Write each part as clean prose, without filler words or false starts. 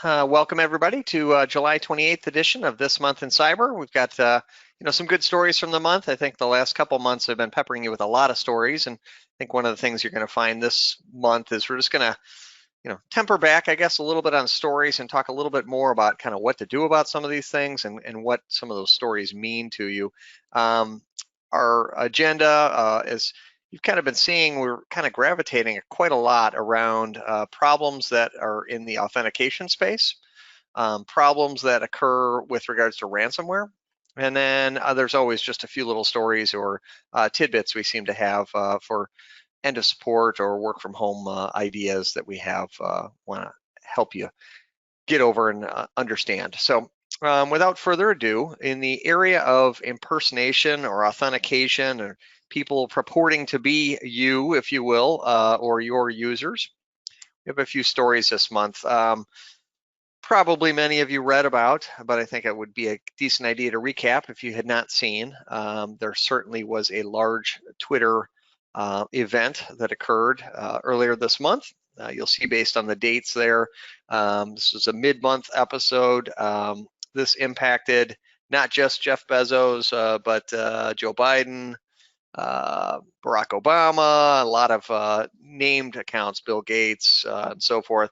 Welcome everybody to July 28th edition of This Month in Cyber. We've got some good stories from the month. I think the last couple months have been peppering you with a lot of stories, and I think one of the things you're going to find this month is we're just going to temper back, I guess, a little bit on stories and talk a little bit more about kind of what to do about some of these things and what some of those stories mean to you. Our agenda is you've kind of been seeing, we're kind of gravitating quite a lot around problems that are in the authentication space, problems that occur with regards to ransomware. And then there's always just a few little stories or tidbits we seem to have for end of support or work from home ideas that we have want to help you get over and understand. So without further ado, in the area of impersonation or authentication or people purporting to be you, if you will, or your users, we have a few stories this month. Probably many of you read about, but I think it would be a decent idea to recap if you had not seen. There certainly was a large Twitter event that occurred earlier this month. You'll see based on the dates there. This was a mid-month episode. This impacted not just Jeff Bezos, but Joe Biden, Barack Obama, a lot of named accounts, Bill Gates, and so forth.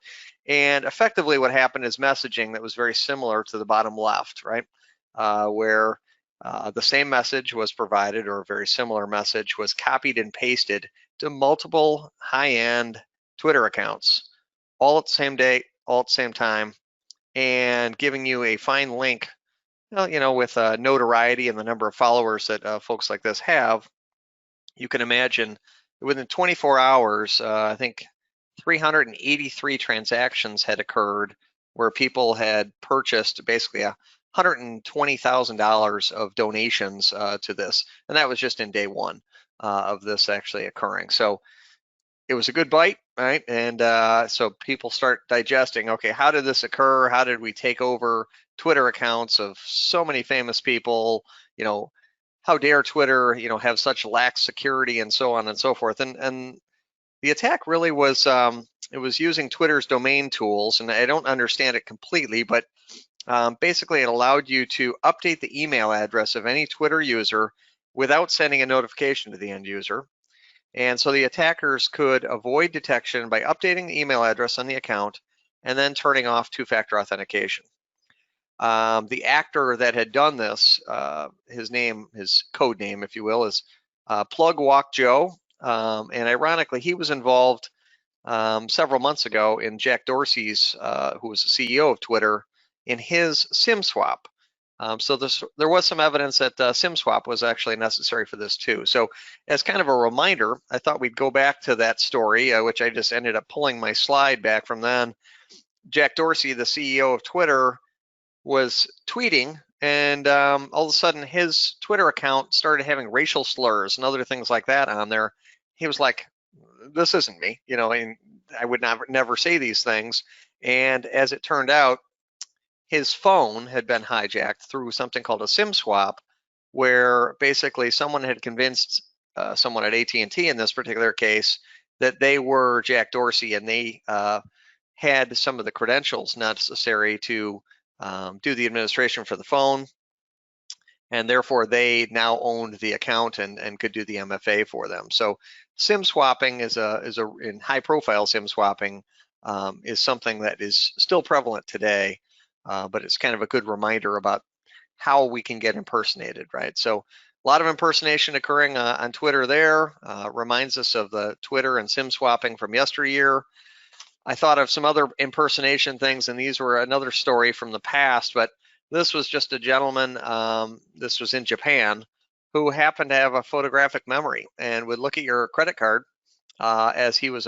And effectively what happened is messaging that was very similar to the bottom left, right? Where the same message was provided, or a very similar message was copied and pasted to multiple high-end Twitter accounts, all at the same day, all at the same time, and giving you a fine link, with notoriety and the number of followers that folks like this have. You can imagine within 24 hours, I think 383 transactions had occurred where people had purchased basically $120,000 of donations to this. And that was just in day one of this actually occurring. So it was a good bite, right? And so people start digesting, okay, how did this occur? How did we take over Twitter accounts of so many famous people? How dare Twitter, have such lax security and so on and so forth. And the attack really was, it was using Twitter's domain tools, and I don't understand it completely, but basically it allowed you to update the email address of any Twitter user without sending a notification to the end user. And so the attackers could avoid detection by updating the email address on the account and then turning off two-factor authentication. The actor that had done this, his code name, if you will, is Plug Walk Joe. And ironically, he was involved several months ago in Jack Dorsey's, who was the CEO of Twitter, in his SIM swap. So there was some evidence that SIM swap was actually necessary for this too. So as kind of a reminder, I thought we'd go back to that story, which I just ended up pulling my slide back from then. Jack Dorsey, the CEO of Twitter, was tweeting, and all of a sudden his Twitter account started having racial slurs and other things like that on there. He was like, this isn't me, and I would never say these things. And as it turned out, his phone had been hijacked through something called a SIM swap, where basically someone had convinced someone at AT&T in this particular case that they were Jack Dorsey, and they had some of the credentials necessary to do the administration for the phone, and therefore they now owned the account and could do the MFA for them. So SIM swapping is in high profile SIM swapping is something that is still prevalent today, but it's kind of a good reminder about how we can get impersonated, right? So a lot of impersonation occurring on Twitter there. Reminds us of the Twitter and SIM swapping from yesteryear. I thought of some other impersonation things, and these were another story from the past, but this was just a gentleman, this was in Japan, who happened to have a photographic memory and would look at your credit card as he was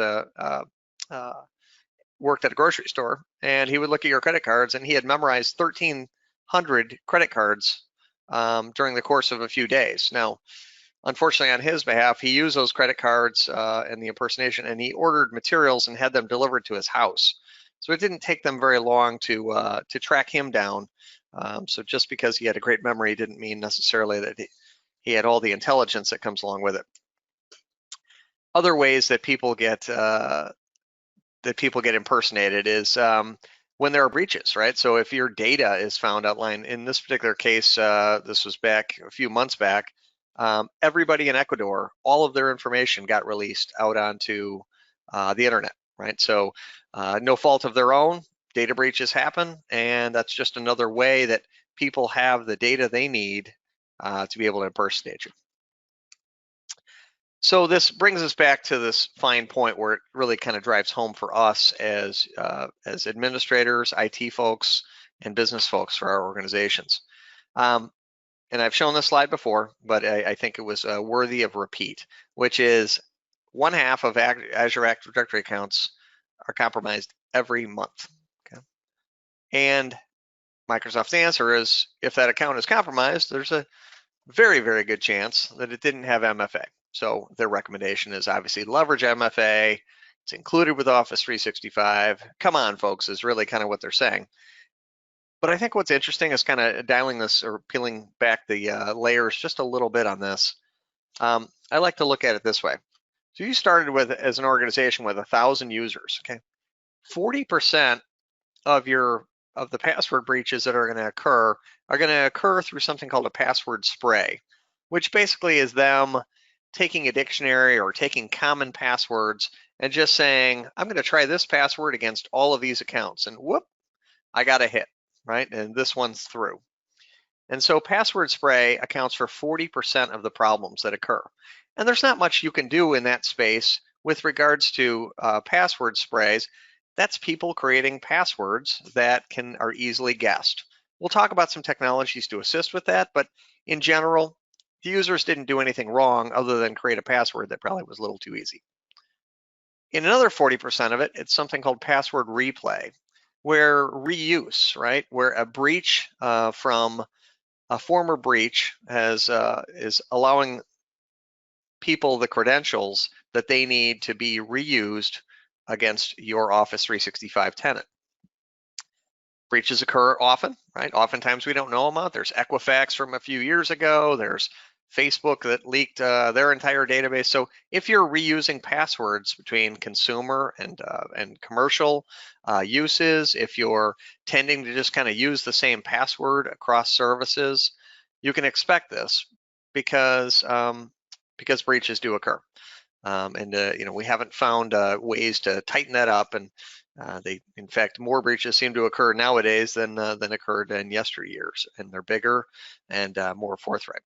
worked at a grocery store, and he would look at your credit cards, and he had memorized 1,300 credit cards during the course of a few days. Now, unfortunately, on his behalf, he used those credit cards and the impersonation, and he ordered materials and had them delivered to his house. So it didn't take them very long to track him down. So just because he had a great memory didn't mean necessarily that he had all the intelligence that comes along with it. Other ways that people get impersonated is when there are breaches, right? So if your data is found outlined, in this particular case, this was back a few months back, everybody in Ecuador, all of their information got released out onto the internet, right? So no fault of their own, data breaches happen, and that's just another way that people have the data they need to be able to impersonate you. So this brings us back to this fine point where it really kind of drives home for us as administrators, IT folks, and business folks for our organizations. And I've shown this slide before, but I think it was worthy of repeat, which is 1/2 of Azure Active Directory accounts are compromised every month. Okay? And Microsoft's answer is, if that account is compromised, there's a very, very good chance that it didn't have MFA. So their recommendation is obviously leverage MFA. It's included with Office 365. Come on, folks, is really kind of what they're saying. But I think what's interesting is kind of dialing this or peeling back the layers just a little bit on this. I like to look at it this way. So you started with, as an organization, with 1,000 users. Okay, 40% of the password breaches that are going to occur through something called a password spray, which basically is them taking a dictionary or taking common passwords and just saying, I'm going to try this password against all of these accounts, and whoop, I got a hit, right? And this one's through. And so password spray accounts for 40% of the problems that occur. And there's not much you can do in that space with regards to password sprays. That's people creating passwords that are easily guessed. We'll talk about some technologies to assist with that, but in general, the users didn't do anything wrong other than create a password that probably was a little too easy. In another 40% of it, it's something called password replay, where reuse, right? Where a breach from a former breach is allowing people the credentials that they need to be reused against your Office 365 tenant. Breaches occur often, right? Oftentimes we don't know about. There's Equifax from a few years ago. There's Facebook that leaked their entire database. So if you're reusing passwords between consumer and commercial uses, if you're tending to just kind of use the same password across services, you can expect this because breaches do occur. We haven't found ways to tighten that up, and in fact, more breaches seem to occur nowadays than occurred in yesteryears, and they're bigger and more forthright.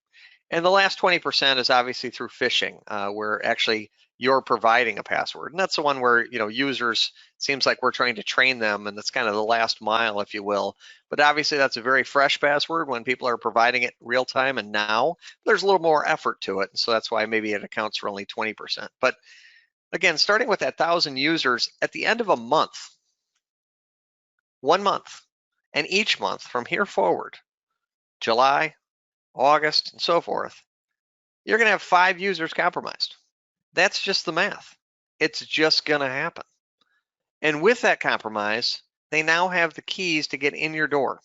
And the last 20% is obviously through phishing, where actually you're providing a password, and that's the one where users, seems like we're trying to train them, and that's kind of the last mile, if you will. But obviously, that's a very fresh password when people are providing it real time, and now there's a little more effort to it, and so that's why maybe it accounts for only 20%. But again, starting with that 1,000 users, at the end of a month, 1 month, and each month from here forward, July, August, and so forth, you're going to have 5 users compromised. That's just the math. It's just going to happen. And with that compromise, they now have the keys to get in your door.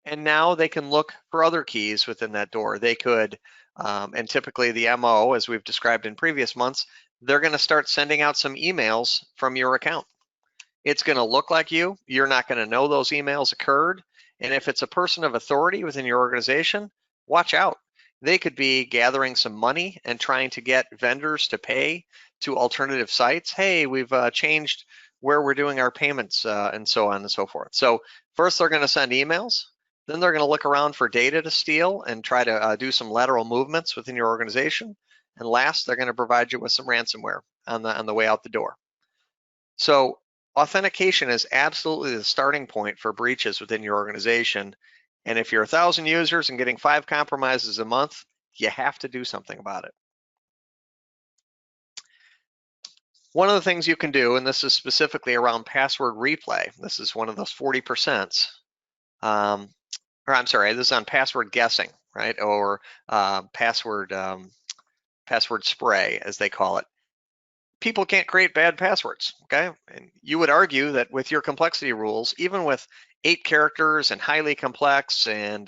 And now they can look for other keys within that door. They could, and typically the MO, as we've described in previous months, they're going to start sending out some emails from your account. It's going to look like you. You're not going to know those emails occurred. And if it's a person of authority within your organization, watch out. They could be gathering some money and trying to get vendors to pay to alternative sites. Hey, we've changed where we're doing our payments and so on and so forth. So first they're going to send emails. Then they're going to look around for data to steal and try to do some lateral movements within your organization. And last, they're going to provide you with some ransomware on the way out the door. So authentication is absolutely the starting point for breaches within your organization. And if you're 1,000 users and getting 5 compromises a month, you have to do something about it. One of the things you can do, and this is specifically around password replay, this is one of those 40%, this is on password guessing, right? Or password spray, as they call it. People can't create bad passwords, okay? And you would argue that with your complexity rules, even with 8 characters and highly complex and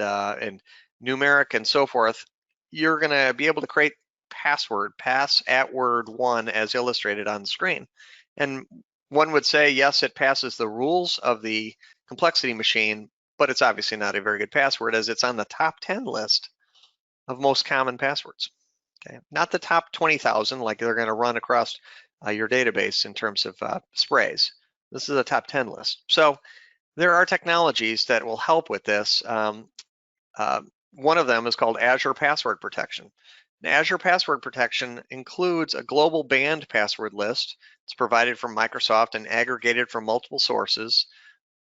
numeric and so forth, you're gonna be able to create password, pass at word 1 as illustrated on the screen. And one would say, yes, it passes the rules of the complexity machine, but it's obviously not a very good password, as it's on the top 10 list of most common passwords. Okay, not the top 20,000 like they're going to run across your database in terms of sprays. This is a top 10 list. So there are technologies that will help with this. One of them is called Azure Password Protection. And Azure Password Protection includes a global banned password list. It's provided from Microsoft and aggregated from multiple sources.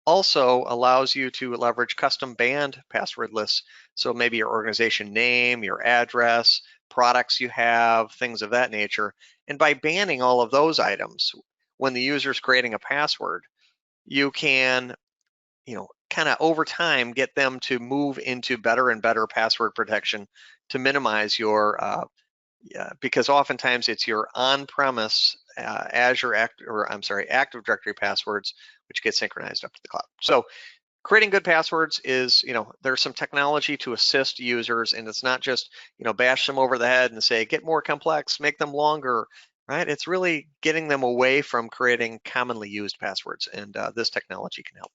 Also allows you to leverage custom banned password lists. So maybe your organization name, your address, products you have, things of that nature. And by banning all of those items, when the user is creating a password, you can, kind of over time get them to move into better and better password protection to minimize your, because oftentimes it's your on-premise Azure Active Directory passwords, which get synchronized up to the cloud. So creating good passwords is, there's some technology to assist users, and it's not just, bash them over the head and say, get more complex, make them longer, right? It's really getting them away from creating commonly used passwords, and this technology can help.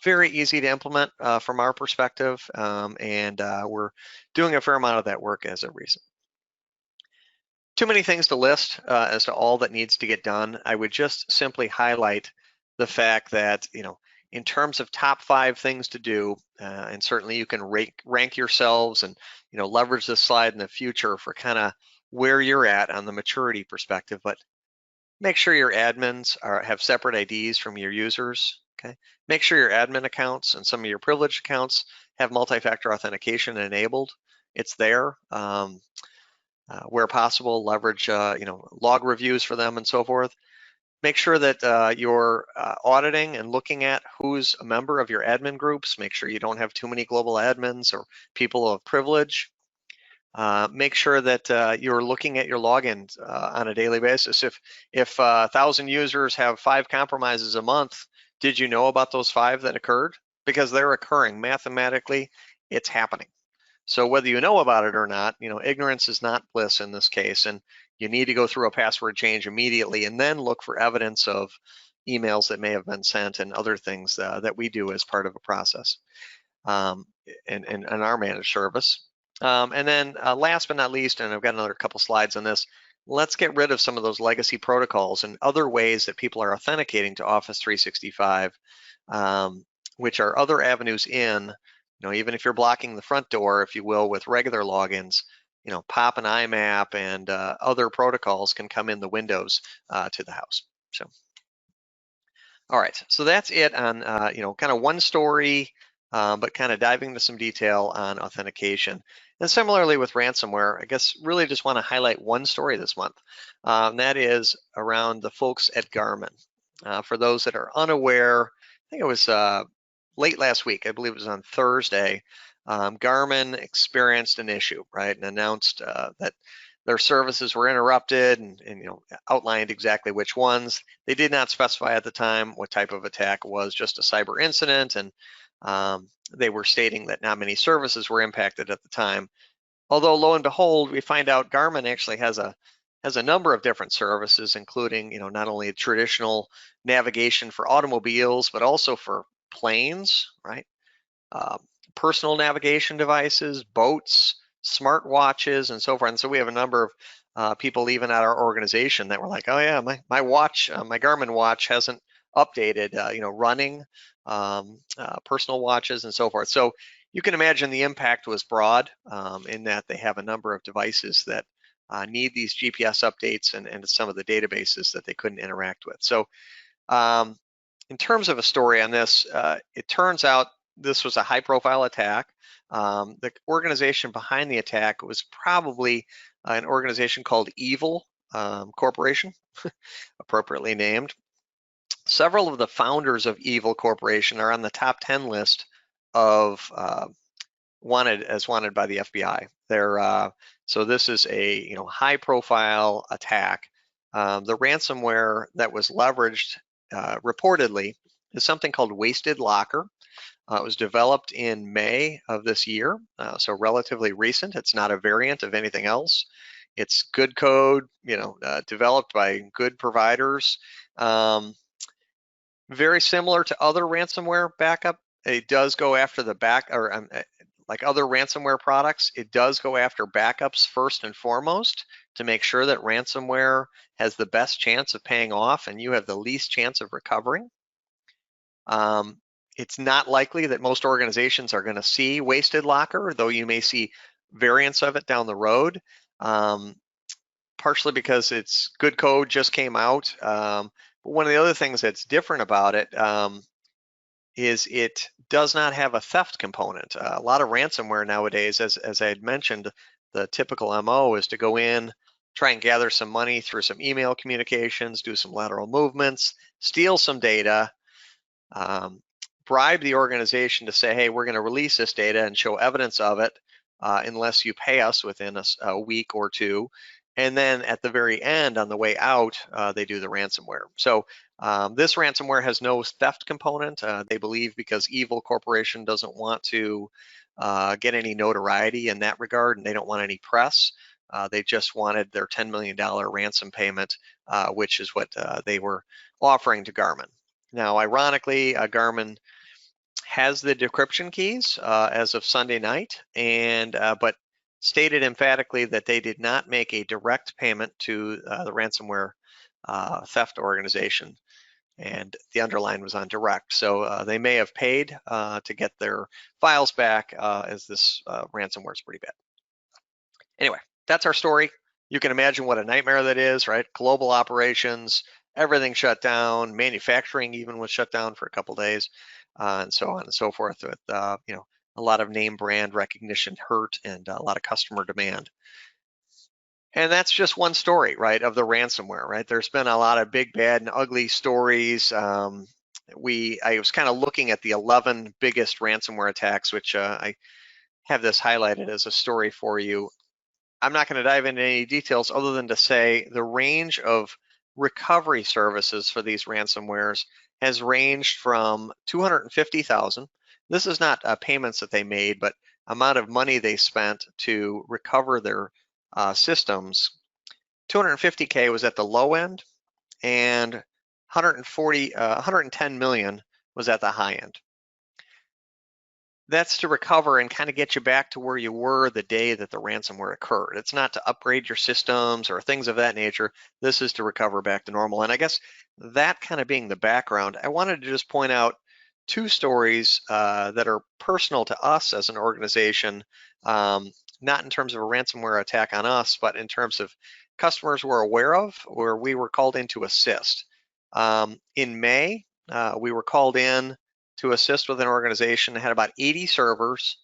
Very easy to implement from our perspective, and we're doing a fair amount of that work as a reason. Too many things to list as to all that needs to get done. I would just simply highlight the fact that, in terms of top 5 things to do, and certainly you can rank yourselves and, leverage this slide in the future for kind of where you're at on the maturity perspective, but make sure your admins have separate IDs from your users. Okay. Make sure your admin accounts and some of your privileged accounts have multi-factor authentication enabled. It's there. Where possible, leverage log reviews for them and so forth. Make sure that you're auditing and looking at who's a member of your admin groups. Make sure you don't have too many global admins or people of privilege. Make sure that you're looking at your logins on a daily basis. If 1,000 users have 5 compromises a month, did you know about those 5 that occurred? Because they're occurring mathematically, it's happening. So whether you know about it or not, ignorance is not bliss in this case, and you need to go through a password change immediately and then look for evidence of emails that may have been sent and other things that we do as part of a process in our managed service. And then last but not least, and I've got another couple slides on this, let's get rid of some of those legacy protocols and other ways that people are authenticating to Office 365, which are other avenues in, even if you're blocking the front door, if you will, with regular logins, POP and IMAP and other protocols can come in the windows to the house. So, all right, so that's it on, kind of one story, but kind of diving into some detail on authentication. And similarly with ransomware, I guess really just want to highlight one story this month, and that is around the folks at Garmin. For those that are unaware, I think it was late last week, I believe it was on Thursday, Garmin experienced an issue, right, and announced that their services were interrupted and outlined exactly which ones. They did not specify at the time what type of attack it was, just a cyber incident, and they were stating that not many services were impacted at the time. Although lo and behold, we find out Garmin actually has a number of different services, including not only traditional navigation for automobiles, but also for planes, right? Personal navigation devices, boats, smartwatches, and so forth. And so we have a number of people even at our organization that were like, oh yeah, my watch, my Garmin watch hasn't updated, running, personal watches and so forth. So you can imagine the impact was broad in that they have a number of devices that need these GPS updates and some of the databases that they couldn't interact with. So in terms of a story on this, it turns out this was a high profile attack. The organization behind the attack was probably an organization called Evil Corporation, appropriately named. Several of the founders of Evil Corporation are on the top 10 list of wanted by the FBI. So this is a high profile attack. The ransomware that was leveraged reportedly is something called Wasted Locker. It was developed in May of this year, so relatively recent. It's not a variant of anything else. It's good code, developed by good providers. Very similar to other ransomware backup. It does go after the like other ransomware products, it does go after backups first and foremost to make sure that ransomware has the best chance of paying off and you have the least chance of recovering. It's not likely that most organizations are going to see wasted locker, though you may see variants of it down the road, partially because it's good code just came out. But one of the other things that's different about it is it does not have a theft component. A lot of ransomware nowadays, as I had mentioned, the typical MO is to go in, try and gather some money through some email communications, do some lateral movements, steal some data, bribe the organization to say, hey, we're going to release this data and show evidence of it unless you pay us within a week or two. And then at the very end, on the way out, they do the ransomware. So this ransomware has no theft component. They believe because Evil Corporation doesn't want to get any notoriety in that regard, and they don't want any press. They just wanted their $10 million ransom payment, which is what they were offering to Garmin. Now, ironically, Garmin has the decryption keys as of Sunday night, and but stated emphatically that they did not make a direct payment to the ransomware theft organization, and the underline was on direct. So they may have paid to get their files back, as this ransomware is pretty bad. Anyway, that's our story. You can imagine what a nightmare that is, right? Global operations, everything shut down, manufacturing even was shut down for a couple days, and so on and so forth, with a lot of name brand recognition hurt and a lot of customer demand. And that's just one story, right, of the ransomware, right? There's been a lot of big, bad, and ugly stories. I was kind of looking at the 11 biggest ransomware attacks, which I have this highlighted as a story for you. I'm not going to dive into any details other than to say the range of recovery services for these ransomwares has ranged from $250,000. This is not payments that they made, but amount of money they spent to recover their systems. 250K was at the low end, and 110 million was at the high end. That's to recover and kind of get you back to where you were the day that the ransomware occurred. It's not to upgrade your systems or things of that nature. This is to recover back to normal. And I guess that kind of being the background, I wanted to just point out two stories that are personal to us as an organization, not in terms of a ransomware attack on us, but in terms of customers we're aware of where we were called in to assist. In May, we were called in to assist with an organization that had about 80 servers,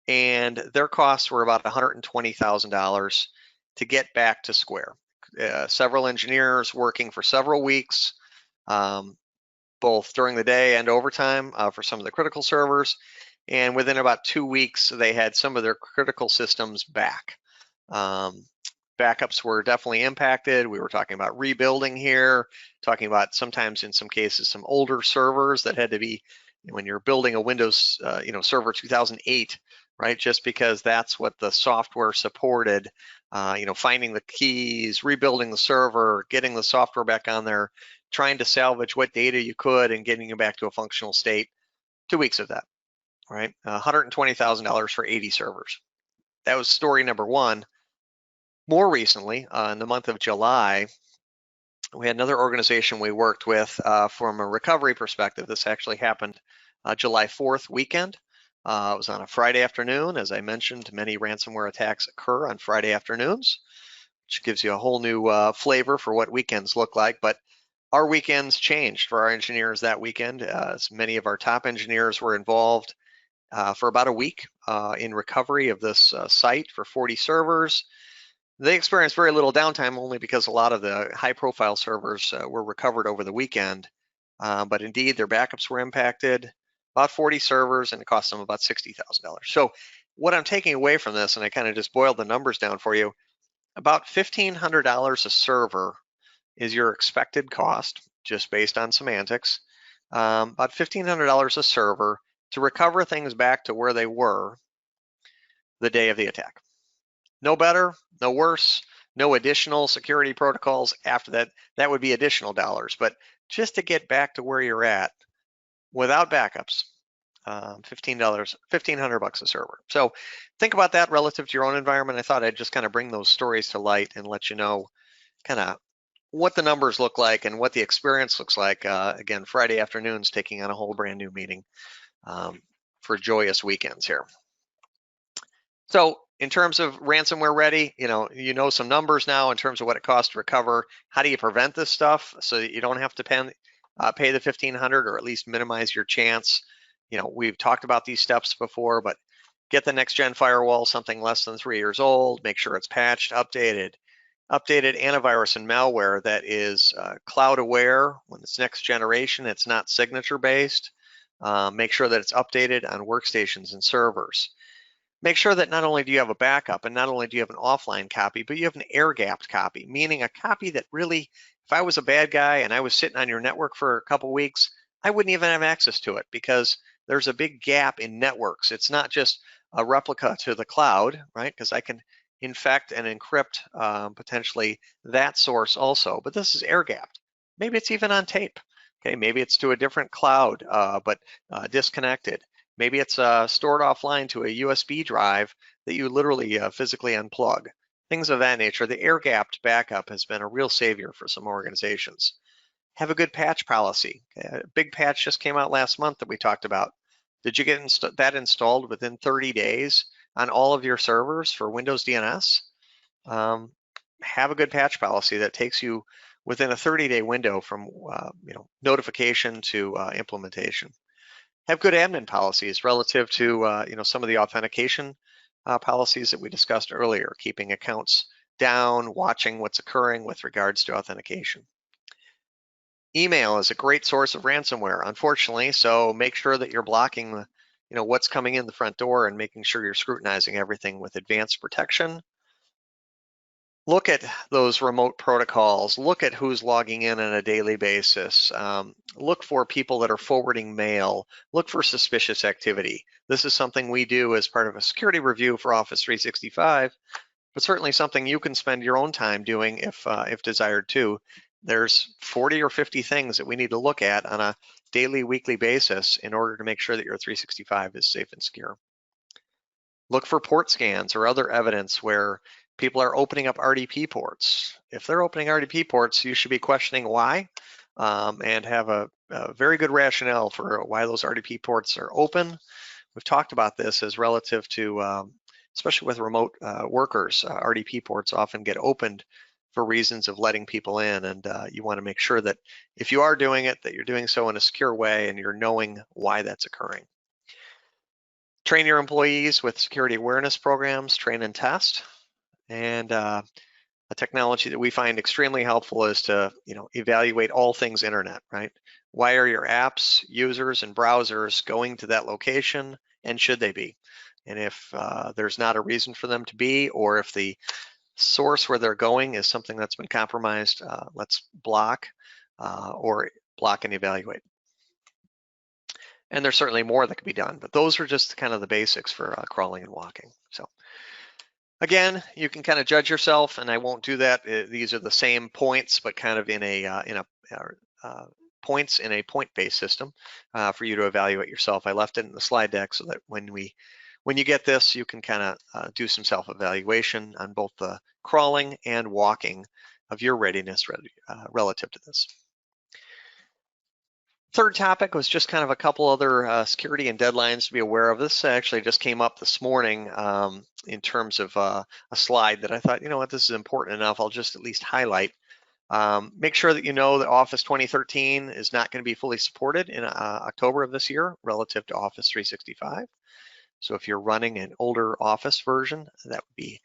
and their costs were about $120,000 to get back to square. Several engineers working for several weeks, both during the day and overtime for some of the critical servers. And within about 2 weeks, they had some of their critical systems back. Backups were definitely impacted. We were talking about rebuilding here, talking about sometimes in some cases some older servers that had to be, when you're building a Windows Server 2008, right? Just because that's what the software supported, finding the keys, rebuilding the server, getting the software back on there, trying to salvage what data you could and getting it back to a functional state. 2 weeks of that, right? $120,000 for 80 servers. That was story number one. More recently, in the month of July, we had another organization we worked with from a recovery perspective. This actually happened July 4th weekend. It was on a Friday afternoon. As I mentioned, many ransomware attacks occur on Friday afternoons, which gives you a whole new flavor for what weekends look like. But our weekends changed for our engineers that weekend, as many of our top engineers were involved for about a week in recovery of this site for 40 servers. They experienced very little downtime, only because a lot of the high-profile servers were recovered over the weekend. But indeed, their backups were impacted, about 40 servers, and it cost them about $60,000. So what I'm taking away from this, and I kind of just boiled the numbers down for you, about $1,500 a server is your expected cost, just based on semantics. About $1,500 a server to recover things back to where they were the day of the attack. No better, no worse. No additional security protocols after that. That would be additional dollars. But just to get back to where you're at without backups, $1,500 a server. So think about that relative to your own environment. I thought I'd just kind of bring those stories to light and let you know kind of what the numbers look like and what the experience looks like. Again, Friday afternoons taking on a whole brand new meeting for joyous weekends here. So in terms of ransomware ready, you know some numbers now in terms of what it costs to recover. How do you prevent this stuff so that you don't have to pay the $1,500 or at least minimize your chance? We've talked about these steps before, but get the next gen firewall, something less than 3 years old. Make sure it's patched, updated antivirus and malware that is cloud aware. When it's next generation, it's not signature based. Make sure that it's updated on workstations and servers. Make sure that not only do you have a backup and not only do you have an offline copy, but you have an air-gapped copy, meaning a copy that really, if I was a bad guy and I was sitting on your network for a couple weeks, I wouldn't even have access to it because there's a big gap in networks. It's not just a replica to the cloud, right? Because I can infect and encrypt potentially that source also, but this is air-gapped. Maybe it's even on tape. Okay, maybe it's to a different cloud, but disconnected. Maybe it's stored offline to a USB drive that you literally physically unplug. Things of that nature. The air-gapped backup has been a real savior for some organizations. Have a good patch policy. Okay, a big patch just came out last month that we talked about. Did you get that installed within 30 days on all of your servers for Windows DNS? Have a good patch policy that takes you within a 30-day window from notification to implementation. Have good admin policies relative to some of the authentication policies that we discussed earlier, keeping accounts down, watching what's occurring with regards to authentication. Email is a great source of ransomware, unfortunately, so make sure that you're blocking what's coming in the front door and making sure you're scrutinizing everything with advanced protection. Look at those remote protocols. Look at who's logging in on a daily basis. Look for people that are forwarding mail. Look for suspicious activity. This is something we do as part of a security review for Office 365, but certainly something you can spend your own time doing if desired to. There's 40 or 50 things that we need to look at on a daily, weekly basis in order to make sure that your 365 is safe and secure. Look for port scans or other evidence where people are opening up RDP ports. If they're opening RDP ports, you should be questioning why and have a very good rationale for why those RDP ports are open. We've talked about this as relative to, especially with remote workers, RDP ports often get opened for reasons of letting people in, and you want to make sure that if you are doing it, that you're doing so in a secure way and you're knowing why that's occurring. Train your employees with security awareness programs, train and test. And a technology that we find extremely helpful is to evaluate all things internet, right? Why are your apps, users, and browsers going to that location, and should they be? And if there's not a reason for them to be, or if the source where they're going is something that's been compromised, let's block or block and evaluate. And there's certainly more that could be done, but those are just kind of the basics for crawling and walking. So again, you can kind of judge yourself, and I won't do that. These are the same points, but kind of in a points in a point-based system for you to evaluate yourself. I left it in the slide deck so that when you get this, you can kind of do some self-evaluation on both the crawling and walking of your readiness relative to this. Third topic was just kind of a couple other security and deadlines to be aware of. This actually just came up this morning in terms of a slide that I thought, this is important enough, I'll just at least highlight. Make sure that you know that Office 2013 is not going to be fully supported in October of this year relative to Office 365. So if you're running an older Office version, that would be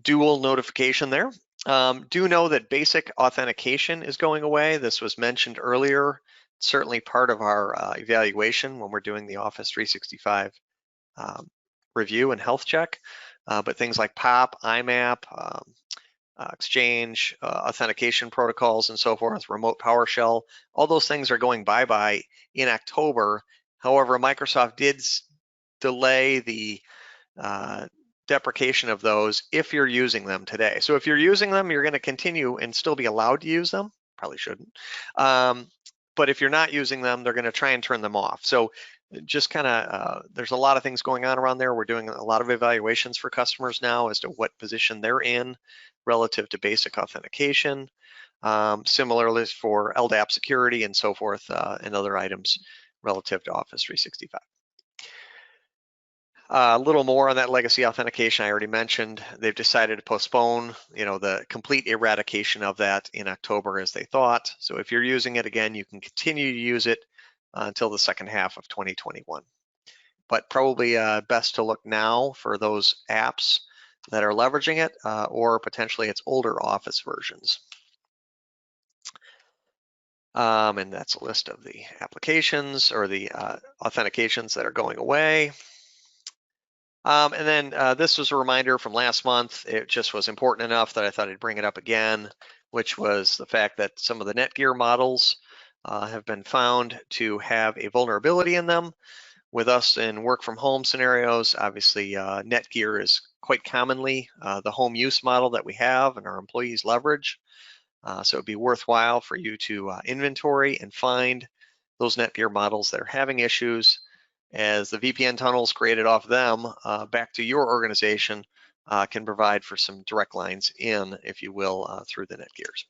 dual notification there. Do know that basic authentication is going away. This was mentioned earlier. Certainly part of our evaluation when we're doing the Office 365 review and health check, but things like POP, IMAP, Exchange, authentication protocols and so forth, remote PowerShell, all those things are going bye-bye in October. However, Microsoft did delay the deprecation of those if you're using them today. So if you're using them, you're going to continue and still be allowed to use them. Probably shouldn't. But if you're not using them, they're going to try and turn them off. So just kind of, there's a lot of things going on around there. We're doing a lot of evaluations for customers now as to what position they're in relative to basic authentication. Similarly for LDAP security and so forth, and other items relative to Office 365. A little more on that legacy authentication I already mentioned. They've decided to postpone, the complete eradication of that in October as they thought. So if you're using it again, you can continue to use it until the second half of 2021. But probably best to look now for those apps that are leveraging it, or potentially its older Office versions. And that's a list of the applications or the authentications that are going away. And then this was a reminder from last month. It just was important enough that I thought I'd bring it up again, which was the fact that some of the Netgear models have been found to have a vulnerability in them. With us in work from home scenarios, obviously Netgear is quite commonly the home use model that we have and our employees leverage. So it'd be worthwhile for you to inventory and find those Netgear models that are having issues, as the VPN tunnels created off them back to your organization can provide for some direct lines in, if you will, through the Netgears.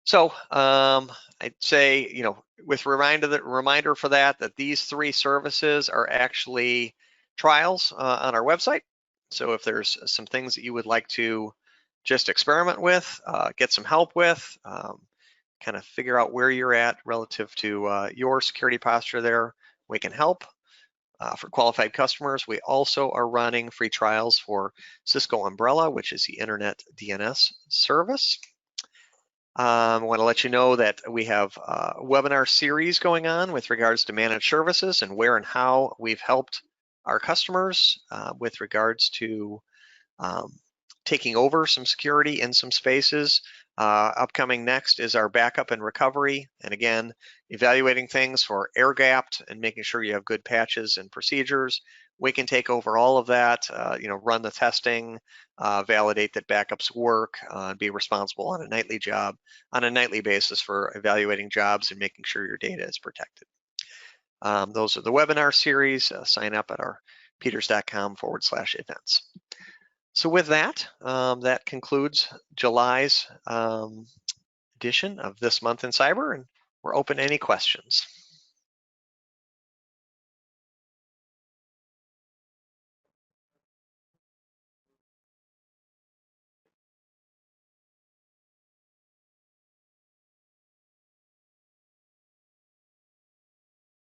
So I'd say, with reminder for that these 3 services are actually trials on our website. So if there's some things that you would like to just experiment with, get some help with, kind of figure out where you're at relative to your security posture there, we can help. For qualified customers, we also are running free trials for Cisco Umbrella, which is the internet DNS service. I want to let you know that we have a webinar series going on with regards to managed services and where and how we've helped our customers with regards to taking over some security in some spaces. Upcoming next is our backup and recovery. And again, evaluating things for air gapped and making sure you have good patches and procedures. We can take over all of that, run the testing, validate that backups work, be responsible on a nightly basis for evaluating jobs and making sure your data is protected. Those are the webinar series. Sign up at our peters.com/events. So with that, that concludes July's edition of This Month in Cyber, and we're open to any questions.